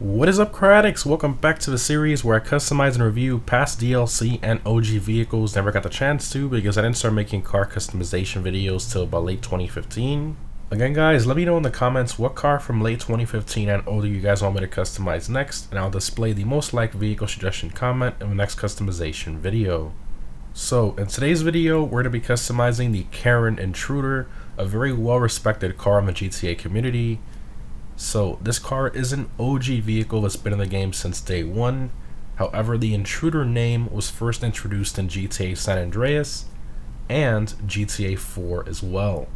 What is up, car addicts? Welcome back to the series where I customize and review past DLC and OG vehicles. Never got the chance to because I didn't start making car customization videos till about late 2015. Again guys, let me know in the comments what car from late 2015 and older you guys want me to customize next, and I'll display the most liked vehicle suggestion comment in the next customization video. So in today's video, we're going to be customizing the Karin Intruder, a very well respected car in the GTA community. So this car is an OG vehicle that's been in the game since day one. However, the Intruder name was first introduced in GTA San Andreas and GTA 4 as well.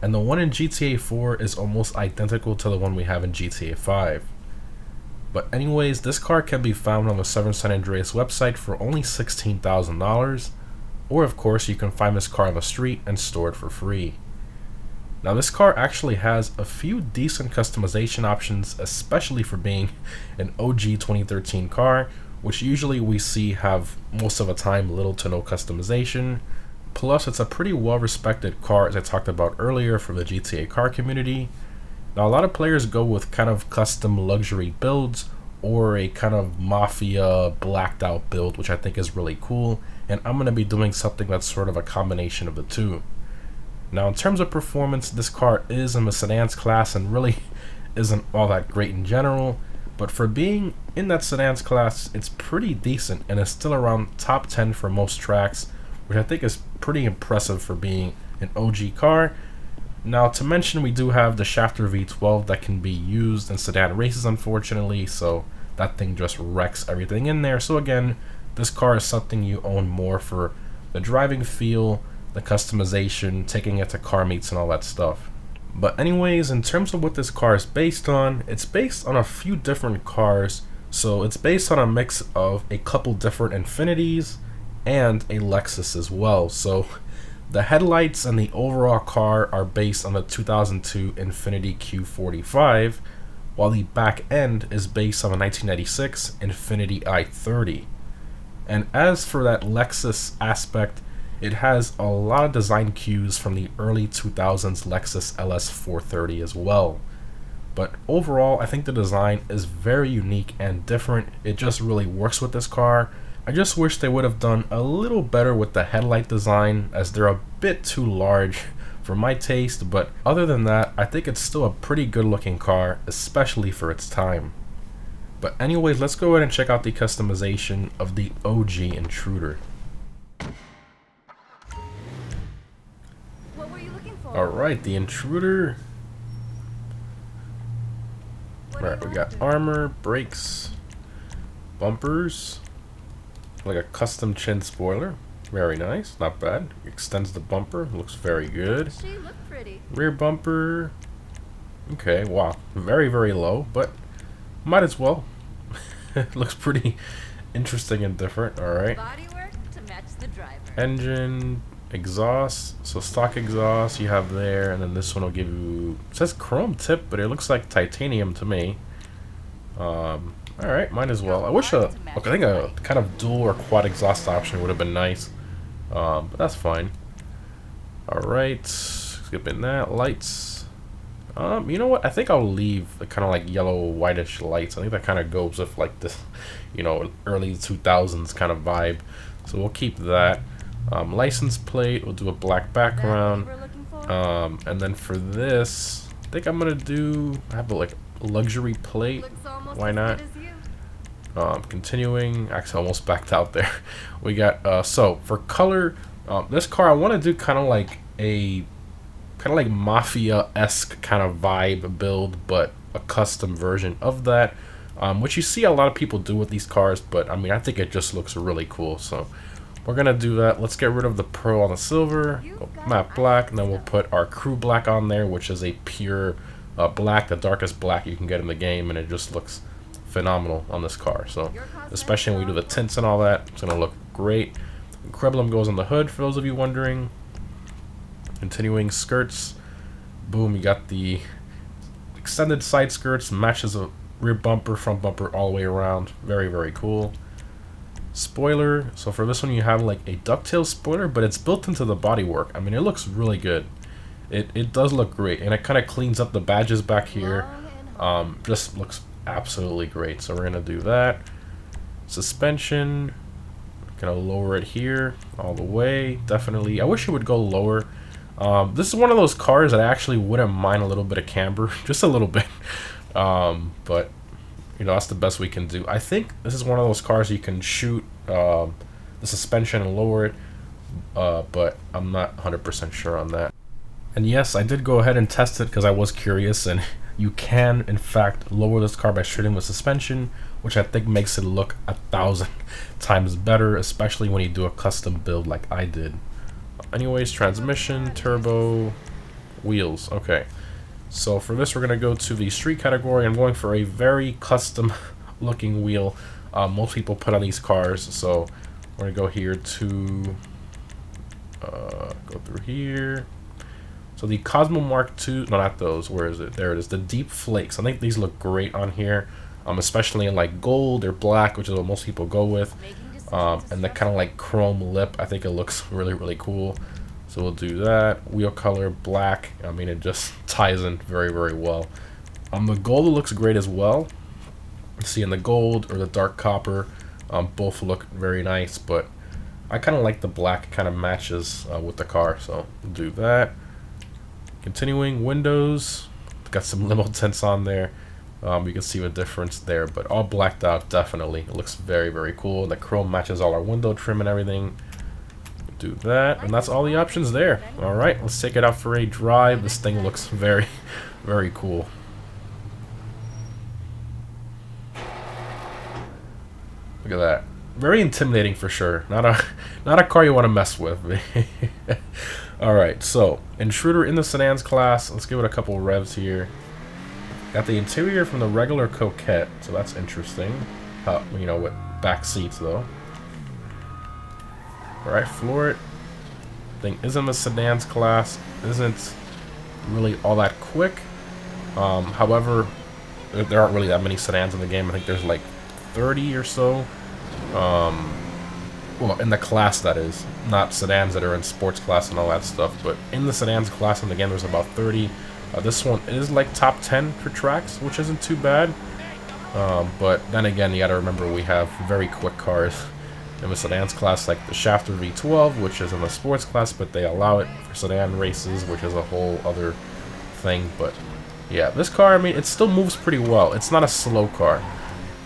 And the one in GTA 4 is almost identical to the one we have in GTA 5. But anyways, this car can be found on the Southern San Andreas website for only $16,000. Or of course, you can find this car on the street and store it for free. Now this car actually has a few decent customization options, especially for being an OG 2013 car, which usually we see have most of the time little to no customization. Plus it's a pretty well respected car, as I talked about earlier, for the GTA car community. Now a lot of players go with kind of custom luxury builds or a kind of mafia blacked out build, which I think is really cool, and I'm going to be doing something that's sort of a combination of the two. Now in terms of performance, this car is in the sedans class and really isn't all that great in general, but for being in that sedans class, it's pretty decent and is still around top 10 for most tracks, which I think is pretty impressive for being an OG car. Now to mention, we do have the Shafter V12 that can be used in sedan races, unfortunately, so that thing just wrecks everything in there. So again, this car is something you own more for the driving feel, the customization, taking it to car meets and all that stuff. But anyways, in terms of what this car is based on, it's based on a few different cars. So it's based on a mix of a couple different Infinitis and a Lexus as well. So the headlights and the overall car are based on the 2002 Infiniti Q45, while the back end is based on the 1996 Infiniti i30. And as for that Lexus aspect, it has a lot of design cues from the early 2000s Lexus LS430 as well. But overall, I think the design is very unique and different. It just really works with this car. I just wish they would have done a little better with the headlight design, as they're a bit too large for my taste, but other than that, I think it's still a pretty good looking car, especially for its time. But anyways, let's go ahead and check out the customization of the OG Intruder. Alright, the Intruder. Alright, we got armor, brakes, bumpers, like a custom chin spoiler. Very nice, not bad. Extends the bumper, looks very good. Rear bumper. Okay, wow, very, very low, but might as well. Looks pretty interesting and different. Alright. Engine. Exhaust, so stock exhaust you have there, and then this one will give you, it says chrome tip, but it looks like titanium to me. Alright, might as well. I wish I think a kind of dual or quad exhaust option would have been nice, but that's fine. Alright, skipping that. Lights, you know what, I think I'll leave the kind of like yellow whitish lights. I think that kind of goes with like this, you know, early 2000s kind of vibe, so we'll keep that. License plate, we'll do a black background, and then for this, I think I'm gonna I have a like luxury plate. Why not? Continuing, actually almost backed out there. We got so for color, this car I want to do kind of like mafia-esque kind of vibe build, but a custom version of that, which you see a lot of people do with these cars, but I mean, I think it just looks really cool, so we're gonna do that. Let's get rid of the pearl on the silver, matte black, and then we'll put our crew black on there, which is a pure black, the darkest black you can get in the game, and it just looks phenomenal on this car. So especially when we do the tints and all that, it's gonna look great. Cribblem goes on the hood, for those of you wondering. Continuing skirts, boom, you got the extended side skirts, matches a rear bumper, front bumper all the way around. Very, very cool. Spoiler, so for this one you have like a ducktail spoiler, but it's built into the bodywork. I mean, it looks really good. It does look great, and it kind of cleans up the badges back here. Just looks absolutely great. So we're gonna do that. Suspension, gonna lower it here all the way. Definitely, I wish it would go lower. This is one of those cars that I actually wouldn't mind a little bit of camber, just a little bit. But you know, that's the best we can do. I think this is one of those cars you can shoot the suspension and lower it, but I'm not 100% sure on that. And yes, I did go ahead and test it because I was curious, and you can in fact lower this car by shooting the suspension, which I think makes it look 1,000 times better, especially when you do a custom build like I did. Anyways, transmission, turbo, wheels. Okay, so for this we're gonna go to the street category. I'm going for a very custom looking wheel. Most people put on these cars, so we're gonna go here to go through here. So the Cosmo Mark II, no, not those. Where is it? There it is. The Deep Flakes. I think these look great on here, especially in like gold or black, which is what most people go with. And the kind of like chrome lip. I think it looks really, really cool. So we'll do that. Wheel color black. I mean, it just ties in very, very well. The gold looks great as well. See, in the gold or the dark copper, both look very nice. But I kind of like the black. Kind of matches with the car. So we'll do that. Continuing, windows, got some limo tints on there. You can see the difference there, but all blacked out, definitely. It looks very, very cool. The chrome matches all our window trim and everything. Do that, and that's all the options there. All right, let's take it out for a drive. This thing looks very, very cool. Look at that. Very intimidating for sure. Not a car you want to mess with. Alright, so Intruder in the sedans class. Let's give it a couple revs here. Got the interior from the regular Coquette, so that's interesting. You know, with back seats though. Alright, floor it. Thing is in the sedans class. Isn't really all that quick. However, there aren't really that many sedans in the game. I think there's like 30 or so. Well, in the class, that is. Not sedans that are in sports class and all that stuff, but in the sedans class in the game there's about 30. This one is like top 10 for tracks, which isn't too bad. But then again, you gotta remember we have very quick cars in the sedans class, like the Shafter V12, which is in the sports class, but they allow it for sedan races, which is a whole other thing. But yeah, this car, I mean, it still moves pretty well. It's not a slow car.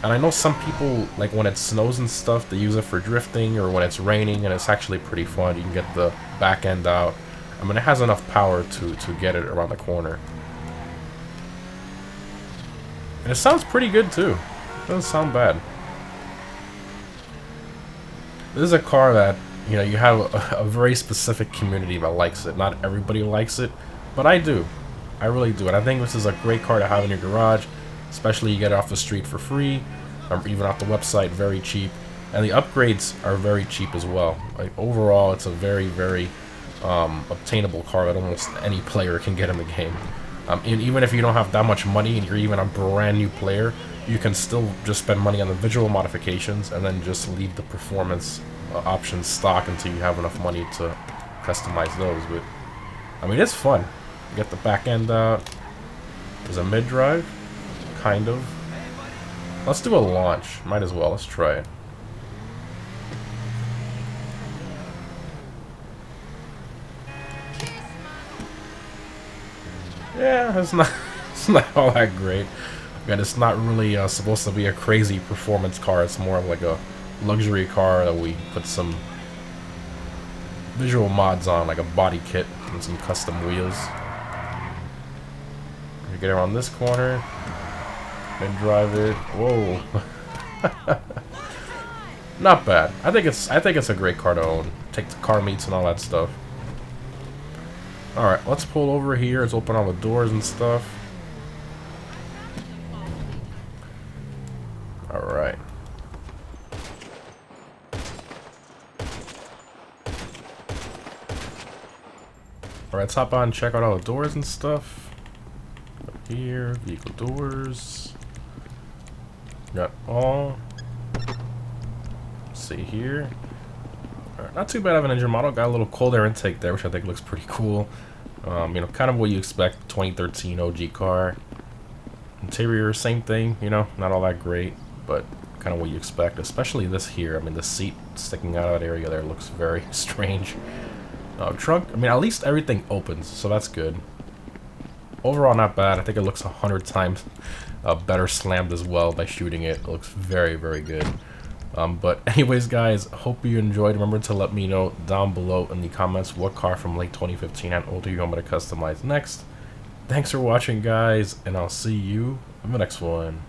And I know some people, like when it snows and stuff, they use it for drifting, or when it's raining, and it's actually pretty fun. You can get the back end out. I mean, it has enough power to get it around the corner. And it sounds pretty good too. It doesn't sound bad. This is a car that, you know, you have a very specific community that likes it. Not everybody likes it, but I do. I really do. And I think this is a great car to have in your garage. Especially you get it off the street for free, or even off the website, very cheap. And the upgrades are very cheap as well. Like overall, it's a very, very obtainable car that almost any player can get in the game. And even if you don't have that much money and you're even a brand new player, you can still just spend money on the visual modifications and then just leave the performance options stock until you have enough money to customize those. But I mean, it's fun. You get the back end out. There's a mid-drive. Kind of. Let's do a launch. Might as well. Let's try it. Yeah, it's not all that great. Again, it's not really supposed to be a crazy performance car. It's more of like a luxury car that we put some visual mods on, like a body kit and some custom wheels. You get around this corner. And drive it. Whoa. Not bad. I think it's a great car to own. Take the car meets and all that stuff. Alright, let's pull over here. Let's open all the doors and stuff. Alright. Alright, let's hop on and check out all the doors and stuff. Up here, vehicle doors. Got all. Let's see here. Alright, not too bad of an engine model. Got a little cold air intake there, which I think looks pretty cool. You know, kind of what you expect. 2013 OG car. Interior, same thing, you know, not all that great, but kind of what you expect, especially this here. I mean, the seat sticking out of that area there looks very strange. Trunk, I mean, at least everything opens, so that's good. Overall, not bad. I think it looks 100 times better slammed as well by shooting it. It looks very, very good. But anyways, guys, hope you enjoyed. Remember to let me know down below in the comments what car from late 2015 and older you want me to customize next. Thanks for watching, guys, and I'll see you in the next one.